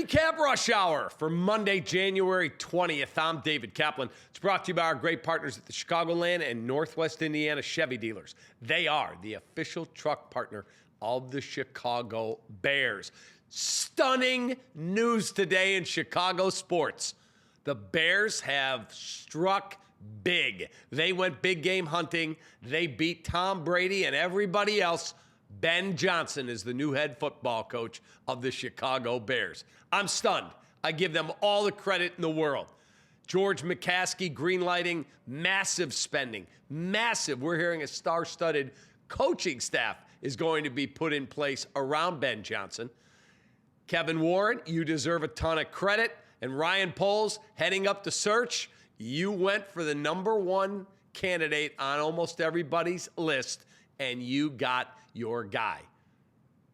REKAP Rush Hour for Monday, January 20th. I'm David Kaplan. It's brought to you by our great partners at the Chicagoland and Northwest Indiana Chevy dealers. They are the official truck partner of the Chicago Bears. Stunning news today in Chicago sports. The Bears have struck big. They went big game hunting. They beat Tom Brady and everybody else. Ben Johnson is the new head football coach of the Chicago Bears. I'm stunned. I give them all the credit in the world. George McCaskey greenlighting massive spending. Massive. We're hearing a star-studded coaching staff is going to be put in place around Ben Johnson. Kevin Warren, you deserve a ton of credit. And Ryan Poles heading up the search. You went for the number one candidate on almost everybody's list, and you got your guy.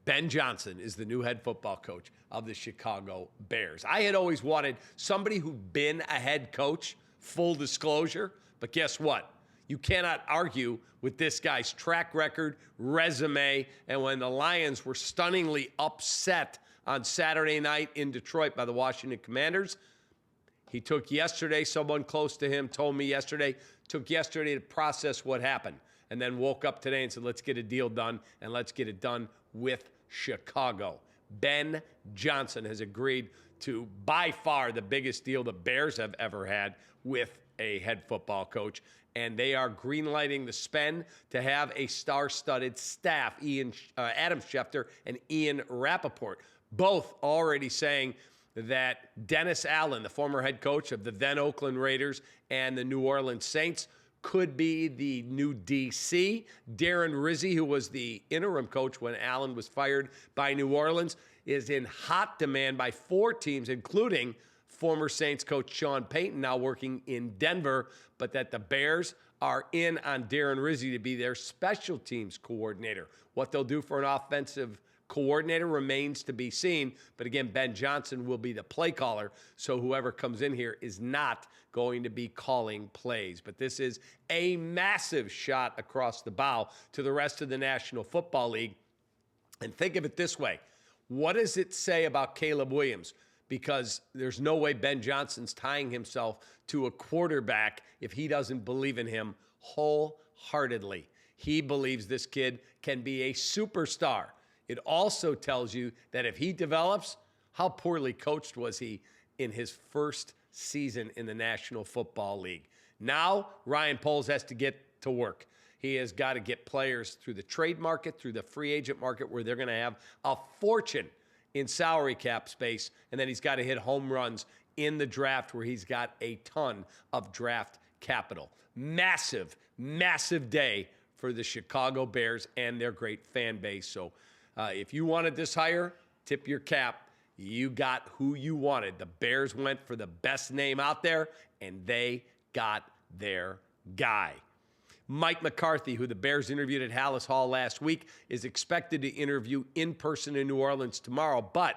Ben Johnson is the new head football coach of the Chicago Bears. I had always wanted somebody who'd been a head coach, full disclosure, but guess what? You cannot argue with this guy's track record, resume, and when the Lions were stunningly upset on Saturday night in Detroit by the Washington Commanders, he took yesterday, someone close to him told me yesterday, took yesterday to process what happened. And then woke up today and said, let's get a deal done, and let's get it done with Chicago. Ben Johnson has agreed to, by far, the biggest deal the Bears have ever had with a head football coach, and they are greenlighting the spend to have a star-studded staff, Adam Schefter and Ian Rappaport, both already saying that Dennis Allen, the former head coach of the then Oakland Raiders and the New Orleans Saints, could be the new DC. Darren Rizzi, who was the interim coach when Allen was fired by New Orleans, is in hot demand by 4 teams, including former Saints coach Sean Payton, now working in Denver, but that the Bears are in on Darren Rizzi to be their special teams coordinator. What they'll do for an offensive coordinator remains to be seen, but again, Ben Johnson will be the play caller, so whoever comes in here is not going to be calling plays. But this is a massive shot across the bow to the rest of the National Football League. And think of it this way. What does it say about Caleb Williams? Because there's no way Ben Johnson's tying himself to a quarterback if he doesn't believe in him wholeheartedly. He believes this kid can be a superstar. It also tells you that if he develops, how poorly coached was he in his first season in the National Football League? Now, Ryan Poles has to get to work. He has got to get players through the trade market, through the free agent market, where they're going to have a fortune in salary cap space, and then he's got to hit home runs in the draft where he's got a ton of draft capital. Massive, massive day for the Chicago Bears and their great fan base. So if you wanted this hire, tip your cap. You got who you wanted. The Bears went for the best name out there, and they got their guy. Mike McCarthy, who the Bears interviewed at Hallis Hall last week, is expected to interview in person in New Orleans tomorrow, but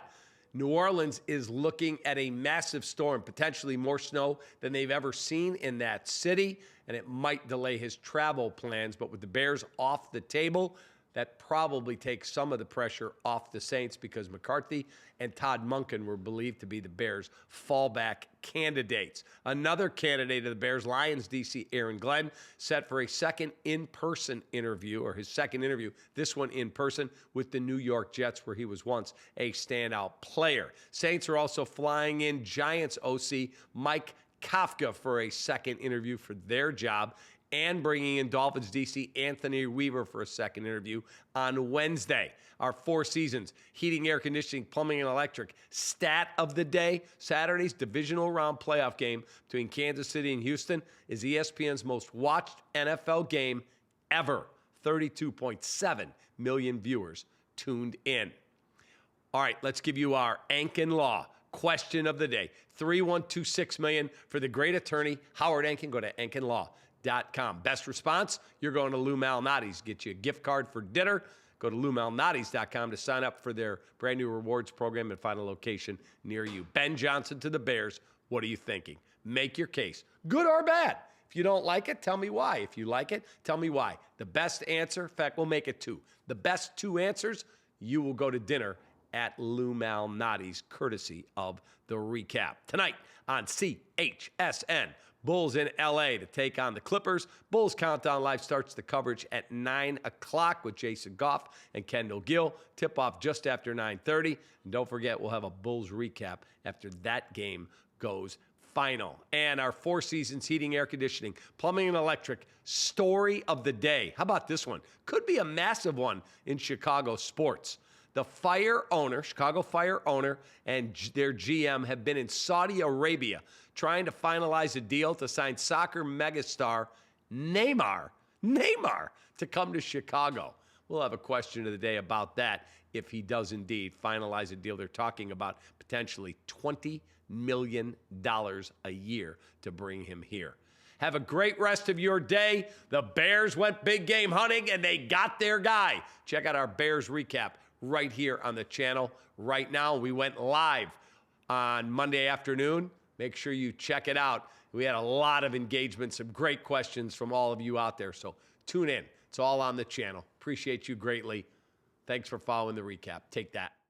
New Orleans is looking at a massive storm, potentially more snow than they've ever seen in that city, and it might delay his travel plans. But with the Bears off the table, that probably takes some of the pressure off the Saints, because McCarthy and Todd Monken were believed to be the Bears' fallback candidates. Another candidate of the Bears, Lions DC Aaron Glenn, set for a second in-person interview, or his second interview, this one in person, with the New York Jets, where he was once a standout player. Saints are also flying in Giants OC Mike Kafka for a second interview for their job, and bringing in Dolphins DC Anthony Weaver for a second interview on Wednesday. Our 4 seasons, heating, air conditioning, plumbing, and electric. Stat of the day, Saturday's divisional round playoff game between Kansas City and Houston is ESPN's most watched NFL game ever. 32.7 million viewers tuned in. All right, let's give you our Ankin Law question of the day. 3126 million for the great attorney Howard Ankin. Go to AnkinLaw.com. Best response, you're going to Lou Malnati's. Get you a gift card for dinner. Go to LouMalnati's.com to sign up for their brand new rewards program and find a location near you. Ben Johnson to the Bears. What are you thinking? Make your case, good or bad. If you don't like it, tell me why. If you like it, tell me why. The best answer, in fact, we'll make it 2. The best 2 answers, you will go to dinner at Lou Malnati's, courtesy of the recap. Tonight on CHSN, Bulls in L.A. to take on the Clippers. Bulls Countdown Live starts the coverage at 9 o'clock with Jason Goff and Kendall Gill. Tip-off just after 9:30. And don't forget, we'll have a Bulls recap after that game goes final. And our Four Seasons Heating, Air Conditioning, Plumbing and Electric story of the day. How about this one? Could be a massive one in Chicago sports. The Fire owner, Chicago Fire owner, and their GM have been in Saudi Arabia trying to finalize a deal to sign soccer megastar Neymar to come to Chicago. We'll have a question of the day about that if he does indeed finalize a deal. They're talking about potentially $20 million a year to bring him here. Have a great rest of your day. The Bears went big game hunting, and they got their guy. Check out our Bears recap right here on the channel right now. We went live on Monday afternoon. Make sure you check it out. We had a lot of engagement, some great questions from all of you out there. So tune in. It's all on the channel. Appreciate you greatly. Thanks for following the recap. Take that.